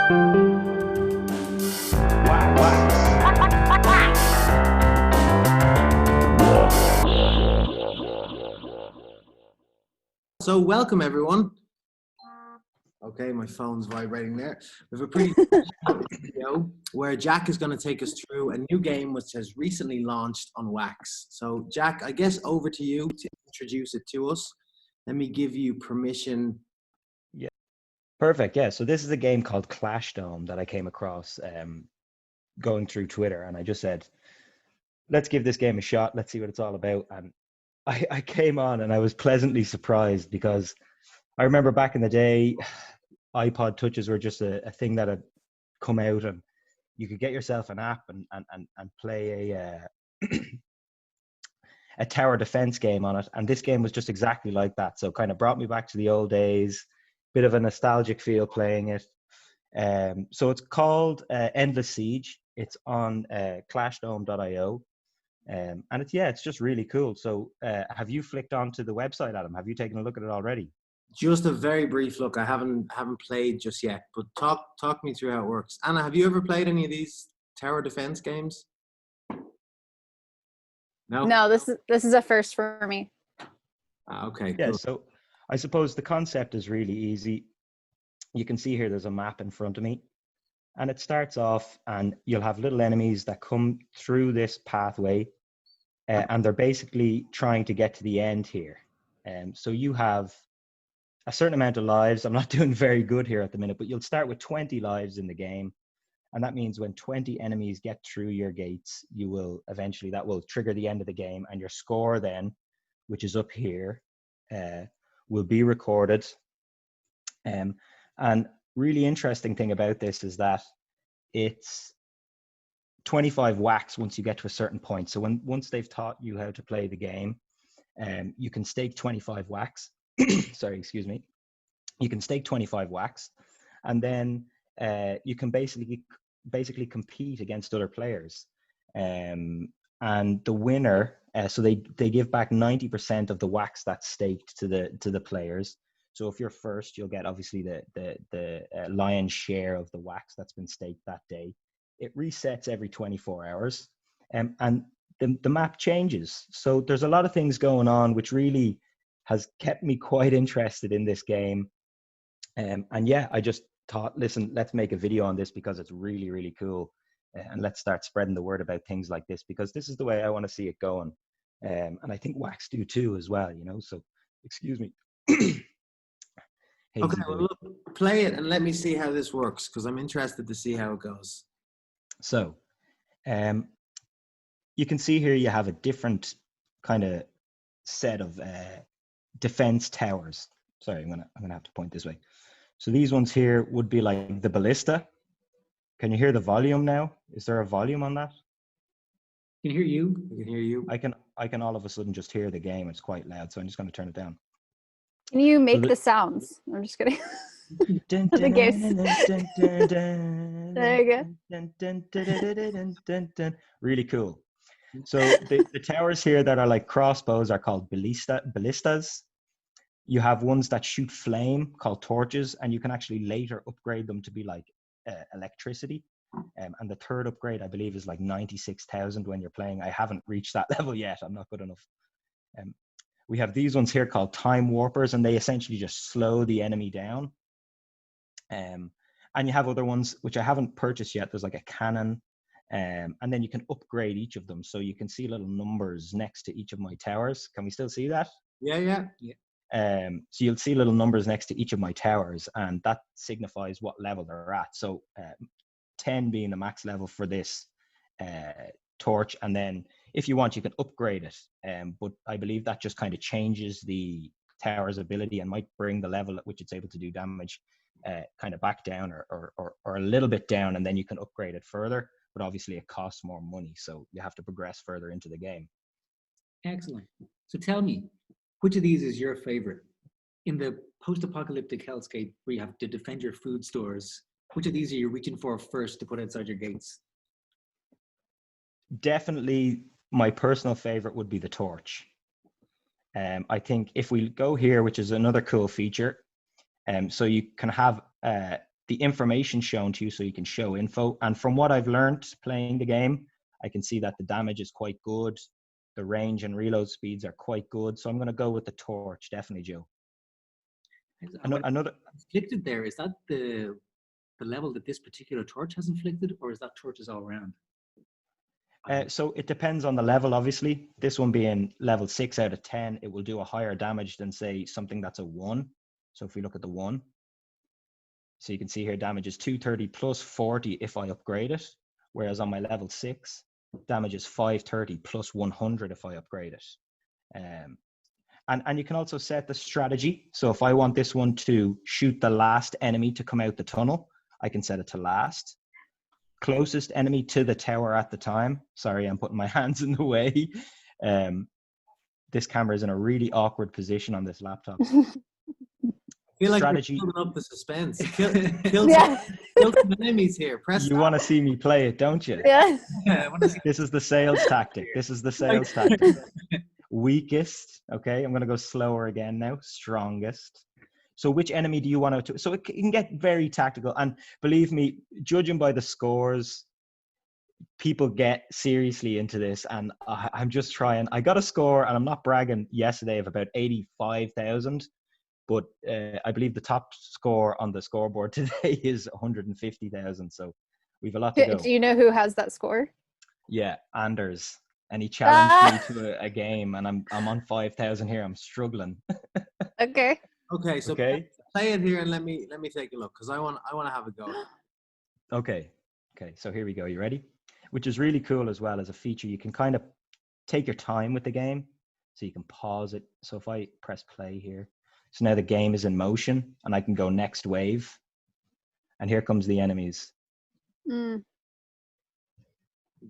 So welcome everyone. Okay, my phone's vibrating there. We have a pretty video where Jack is going to take us through a new game which has recently launched on Wax. So Jack, I guess over to you to introduce it to us. Let me give you permission. Yeah, perfect. Yeah, so this is a game called ClashDome that I came across going through Twitter, and I just said, let's give this game a shot. Let's see what it's all about. And I came on and I was pleasantly surprised because I remember back in the day, iPod touches were just a thing that had come out, and you could get yourself an app and play a tower defense game on it. And this game was just exactly like that. So kind of brought me back to the old days, bit of a nostalgic feel playing it. So it's called Endless Siege. It's on ClashDome.io. And it's just really cool. So have you flicked onto the website, Adam? Have you taken a look at it already? Just a very brief look. I haven't played just yet, but talk me through how it works. Anna, have you ever played any of these tower defense games? No, this is a first for me. Okay, yeah, cool. So I suppose the concept is really easy. You can see here there's a map in front of me, and it starts off and you'll have little enemies that come through this pathway, and they're basically trying to get to the end here. So you have a certain amount of lives. I'm not doing very good here at the minute, but you'll start with 20 lives in the game. And that means when 20 enemies get through your gates, you will eventually, that will trigger the end of the game, and your score then, which is up here, will be recorded. And really interesting thing about this is that it's 25 wax once you get to a certain point. So once they've taught you how to play the game, you can stake 25 wax. Sorry, excuse me. You can stake 25 wax, and then you can basically compete against other players. And the winner, so they give back 90% of the wax that's staked to the players. So if you're first, you'll get obviously the lion's share of the wax that's been staked that day. It resets every 24 hours, and the map changes. So there's a lot of things going on, which really has kept me quite interested in this game. I just thought, listen, let's make a video on this because it's really, really cool. And let's start spreading the word about things like this, because this is the way I want to see it going. And I think Wax do too as well, so excuse me. Okay, well, look, play it and let me see how this works, because I'm interested to see how it goes. So, you can see here you have a different kind of set of defense towers. Sorry, I'm gonna have to point this way. So these ones here would be like the ballista. Can you hear the volume now? Is there a volume on that? I can hear you. I can hear you. I can all of a sudden just hear the game. It's quite loud, so I'm just going to turn it down. Can you make the sounds? I'm just kidding. The games. There you go. Really cool. So the towers here that are like crossbows are called ballistas. You have ones that shoot flame called torches, and you can actually later upgrade them to be like electricity. And the third upgrade, I believe, is like 96,000 when you're playing. I haven't reached that level yet. I'm not good enough. We have these ones here called time warpers, and they essentially just slow the enemy down. And you have other ones, which I haven't purchased yet. There's like a cannon. And then you can upgrade each of them. So you can see little numbers next to each of my towers. Can we still see that? Yeah. So you'll see little numbers next to each of my towers, and that signifies what level they're at. So 10 being the max level for this torch, and then if you want, you can upgrade it. But I believe that just kind of changes the tower's ability and might bring the level at which it's able to do damage kind of back down or a little bit down, and then you can upgrade it further. But obviously it costs more money, so you have to progress further into the game. Excellent. So tell me, which of these is your favorite? In the post-apocalyptic hellscape where you have to defend your food stores, which of these are you reaching for first to put outside your gates? Definitely my personal favorite would be the torch. I think if we go here, which is another cool feature, so you can have the information shown to you so you can show info. And from what I've learned playing the game, I can see that the damage is quite good. The range and reload speeds are quite good. So I'm going to go with the torch, definitely, Joe. Another inflicted there, is that the level that this particular torch has inflicted, or is that torches all around? So it depends on the level, obviously. This one being level 6 out of 10, it will do a higher damage than, say, something that's a 1. So if we look at the 1, so you can see here damage is 230 plus 40 if I upgrade it, whereas on my level 6, damage is 530 plus 100 if I upgrade it. And you can also set the strategy. So if I want this one to shoot the last enemy to come out the tunnel, I can set it to last. Closest enemy to the tower at the time. Sorry, I'm putting my hands in the way. This camera is in a really awkward position on this laptop. I feel like strategy. you're building up the suspense. Kill some enemies here. Press You want to see me play it, don't you? Yeah. Yeah, I want to see. This is the sales tactic. This is the sales tactic. Weakest. Okay, I'm going to go slower again now. Strongest. So which enemy do you want to? So it can get very tactical. And believe me, judging by the scores, people get seriously into this. And I'm just trying. I got a score, and I'm not bragging, yesterday of about 85,000. But I believe the top score on the scoreboard today is 150,000. So we've a lot to go. Do you know who has that score? Yeah, Anders. And he challenged me to a game, and I'm on 5,000 here. I'm struggling. Okay. Okay, so Okay. play it here and let me take a look, because I want to have a go. Okay. So here we go. You ready? Which is really cool as well as a feature. You can kind of take your time with the game, so you can pause it. So if I press play here, so now the game is in motion, and I can go next wave, and here comes the enemies. Mm.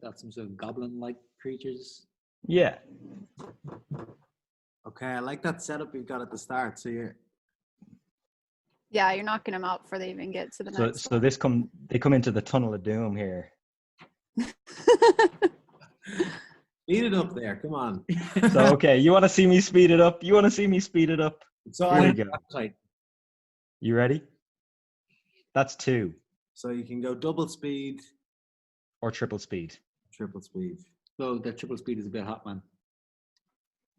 Got some sort of goblin-like creatures. Yeah. Okay, I like that setup you've got at the start. So you're Yeah, you're knocking them out before they even get to the next So they come into the tunnel of doom here. speed it up there. Come on. So okay, you want to see me speed it up? So Here we I, go. You ready? That's 2 so you can go double speed, or triple speed. triple speed. So the triple speed is a bit hot, man.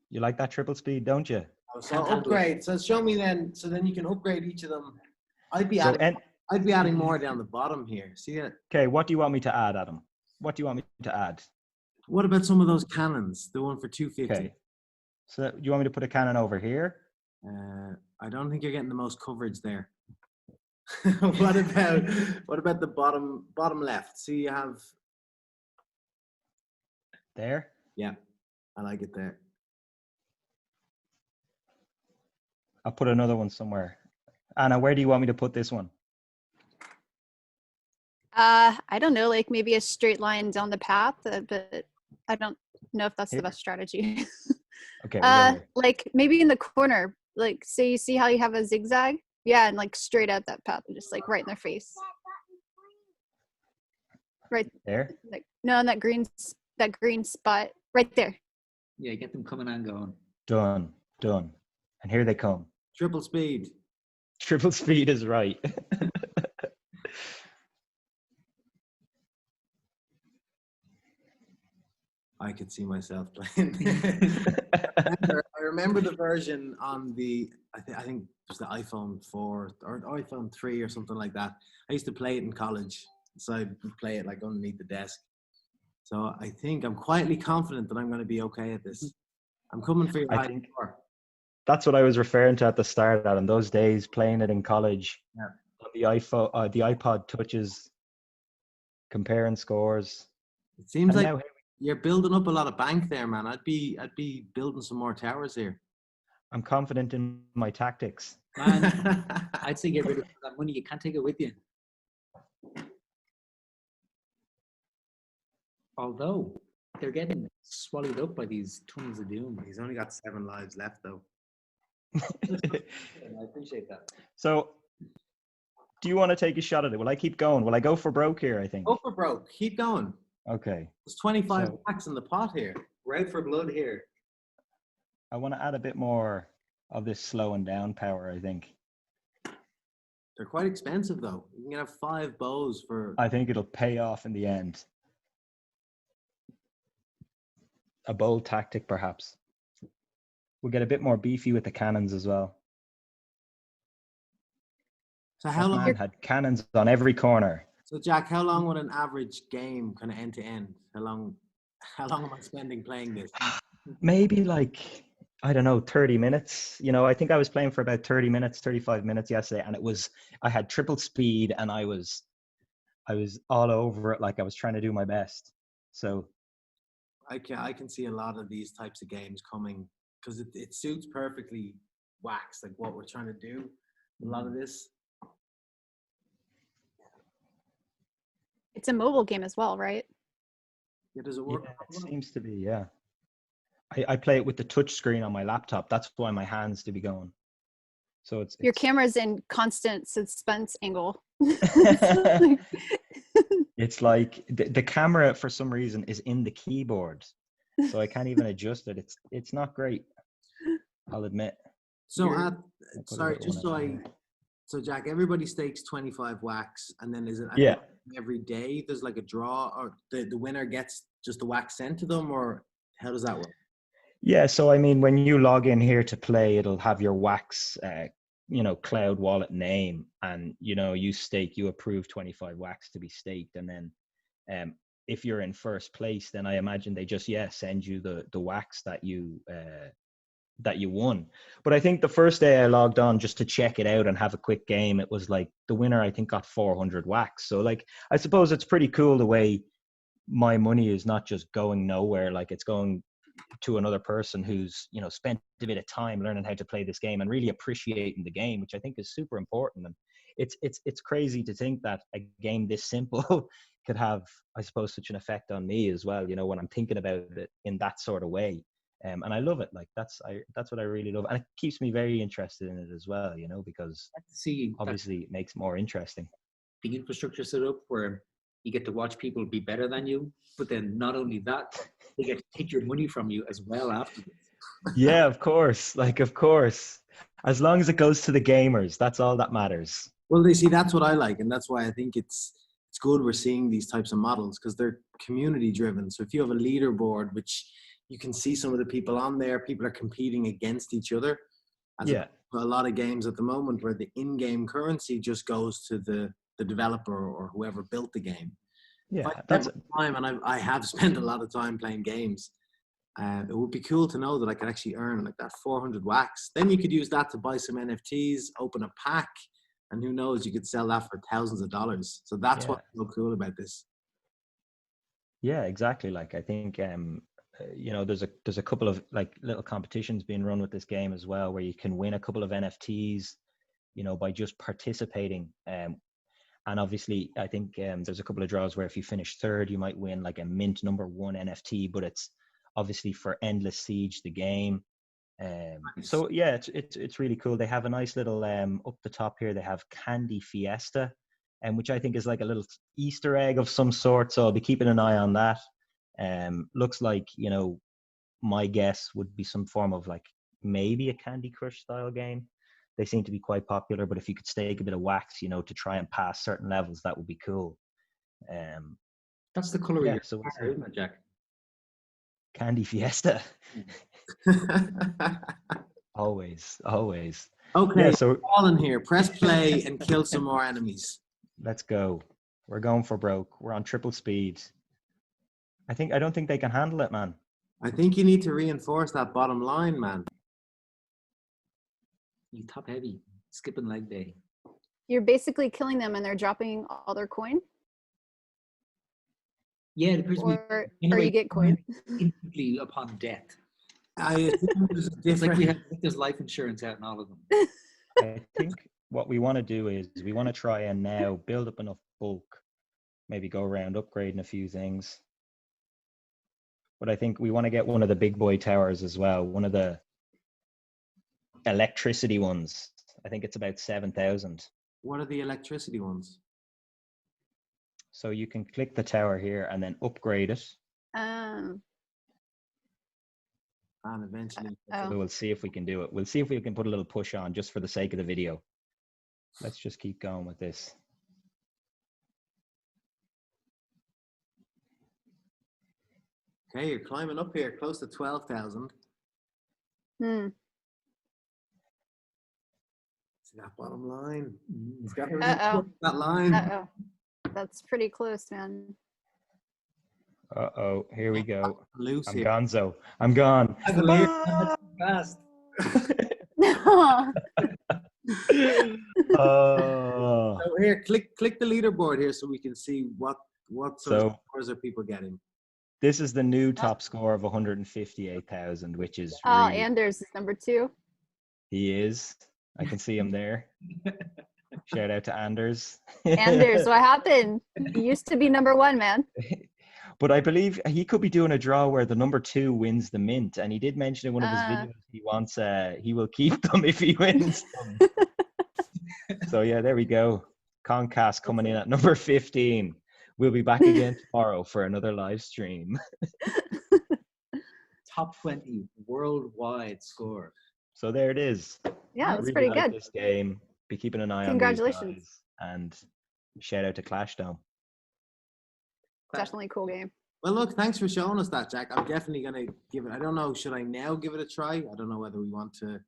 You like that triple speed, don't you? So upgrade. So show me then. So then you can upgrade each of them. I'd be So adding more down the bottom here. See it? okay, what do you want me to add, Adam? What do you want me to add? What about some of those cannons? The one for 250. Okay. So you want me to put a cannon over here? I don't think you're getting the most coverage there. what about the bottom left? See, you have There? Yeah, I like it there. I'll put another one somewhere. Anna, where do you want me to put this one? I don't know, like maybe a straight line down the path, but I don't know if that's the best strategy. Okay. We'll go here. Like maybe in the corner, like say you see how you have a zigzag? Yeah, and like straight out that path, just like right in their face. Right There? like no, in that green spot right there. Yeah, get them coming and going. Done. And here they come. Triple speed. Triple speed is right. I could see myself playing. I remember the version on the, I think it was the iPhone 4 or iPhone 3 or something like that. I used to play it in college, so I'd play it like underneath the desk. So I think I'm quietly confident that I'm going to be okay at this. I'm coming for your high score. That's what I was referring to at the start, Adam. Those days playing it in college, Yeah. On the iPhone, the iPod touches, comparing scores. It seems And like now you're building up a lot of bank there, man. I'd be building some more towers here. I'm confident in my tactics. Man, I'd say get rid of that money. You can't take it with you. Although they're getting swallowed up by these tunnels of doom. He's only got 7 lives left, though. I appreciate that. So, do you want to take a shot at it? Will I keep going? Will I go for broke here, I think? Go for broke. Keep going. Okay. There's 25 packs in the pot here. We're out for blood here. I want to add a bit more of this slowing down power, I think. They're quite expensive though. You can have 5 bows for. I think it'll pay off in the end. A bold tactic, perhaps. We'll get a bit more beefy with the cannons as well. So how That long? man had cannons on every corner. So Jack, how long would an average game kind of end to end? How long am I spending playing this? Maybe like, I don't know, 30 minutes. You know, I think I was playing for about 30 minutes, 35 minutes yesterday, and I had triple speed, and I was all over it, like I was trying to do my best. So I can see a lot of these types of games coming because it suits perfectly Wax, like what we're trying to do. A lot of this. It's a mobile game as well, right? Yeah, does it work? yeah, it seems to be, yeah. I play it with the touch screen on my laptop. That's why my hands to be going. So Your camera's in constant suspense angle. It's like the camera for some reason is in the keyboard, so I can't even adjust it. It's not great, I'll admit. So I'll put a sorry, little just one in here. so Jack, everybody stakes 25 wax, and then is it Yeah. every day there's like a draw, or the winner gets just the wax sent to them, or how does that work? Yeah, so I mean, when you log in here to play, it'll have your Wax, cloud wallet name, and you approve 25 Wax to be staked, and then if you're in first place, then I imagine they just send you the Wax that you won. But I think the first day I logged on just to check it out and have a quick game, it was like the winner I think got 400 Wax. So like I suppose it's pretty cool the way my money is not just going nowhere, like it's going to another person who's spent a bit of time learning how to play this game and really appreciating the game, which I think is super important. And it's crazy to think that a game this simple could have, I suppose, such an effect on me as well, when I'm thinking about it in that sort of way. And I love it. Like that's what I really love, and it keeps me very interested in it as well, because See, obviously it makes it more interesting. the infrastructure set up where you get to watch people be better than you, but then not only that, they get to take your money from you as well afterwards. Yeah, of course. As long as it goes to the gamers, that's all that matters. Well, they see that's what I like, and that's why I think it's good we're seeing these types of models because they're community driven. So if you have a leaderboard, which you can see some of the people on there, people are competing against each other. Yeah. A lot of games at the moment where the in-game currency just goes to the developer or whoever built the game. Yeah, that's time, and I have spent a lot of time playing games. It would be cool to know that I could actually earn like that 400 wax. Then you could use that to buy some NFTs, open a pack, and who knows, you could sell that for thousands of dollars. So that's what's so cool about this. Yeah, exactly. Like I think there's a couple of like little competitions being run with this game as well, where you can win a couple of NFTs, by just participating. And obviously, I think there's a couple of draws where if you finish third, you might win like a mint number 1 NFT, but it's obviously for Endless Siege, the game. Nice. So yeah, it's really cool. They have a nice little up the top here. They have Candy Fiesta, which I think is like a little Easter egg of some sort. So I'll be keeping an eye on that. Looks like my guess would be some form of like maybe a Candy Crush style game. They seem to be quite popular, but if you could stake a bit of wax, to try and pass certain levels, that would be cool. That's the color of your so car, isn't it, Jack? Candy Fiesta. Always. Okay, Yeah, so all in here. Press play and kill some more enemies. Let's go. We're going for broke. We're on triple speed. I don't think they can handle it, man. I think you need to reinforce that bottom line, man. You top heavy, skipping leg day. You're basically killing them and they're dropping all their coin? Yeah, it appears to Or be you get coin? instantly upon death. I assume there's a It's like different. there's life insurance out in all of them. I think what we want to do is we want to try and now build up enough bulk, maybe go around upgrading a few things. But I think we want to get one of the big boy towers as well, one of the electricity ones. I think it's about 7,000. What are the electricity ones? So you can click the tower here and then upgrade it. And eventually. Oh. We'll see if we can do it. We'll see if we can put a little push on just for the sake of the video. let's just keep going with this. Okay, you're climbing up here, close to 12,000. Hmm. See that bottom line? It's got Uh-oh. that line. Uh-oh. That's pretty close, man. Uh-oh, here we go. Loose I'm here. gonzo. I'm gone. Cavalier, fast. Oh. So here, click the leaderboard here so we can see what sort of So scores are people getting. this is the new top score of 158,000, which is Oh, really, Anders is number 2. he is. I can see him there. Shout out to Anders. Anders, what happened? He used to be number 1, man. But I believe he could be doing a draw where the number 2 wins the mint, and he did mention in one of his videos he wants he will keep them if he wins them. So yeah, there we go. Concast coming in at number 15. We'll be back again tomorrow for another live stream. Top 20 worldwide score. So there it is. Yeah, that's Really pretty like good. this game. Be keeping an eye on these Congratulations. guys. And shout out to ClashDome. Definitely a cool game. Well, look, thanks for showing us that, Jack. I'm definitely going to give it, I don't know, should I now give it a try? I don't know whether we want to.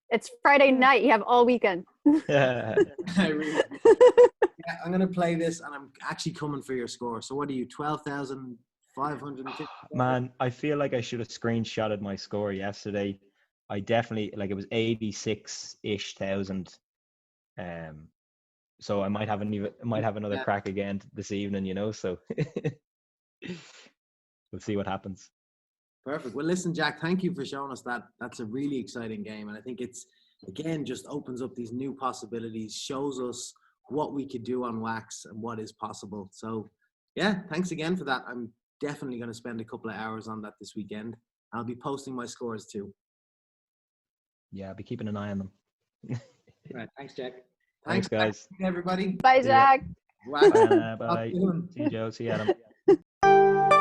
It's Friday night. You have all weekend. I really, yeah, I'm going to play this and I'm actually coming for your score. So what are you, 12,550? Man, I feel like I should have screenshotted my score yesterday. I definitely, like, it was 86-ish thousand. So I might have another Yeah. crack again this evening, you know, so we'll see what happens. Perfect. Well, listen, Jack, thank you for showing us that. That's a really exciting game. And I think it's, again, just opens up these new possibilities, shows us what we could do on Wax and what is possible. So, yeah, thanks again for that. I'm definitely going to spend a couple of hours on that this weekend. I'll be posting my scores too. Yeah, I'll be keeping an eye on them. Right, thanks, Jack. Thanks, guys. everybody. Bye, See ya. Jack. Wax. Bye. Bye. Talk soon. See you, Joe. See you, Adam.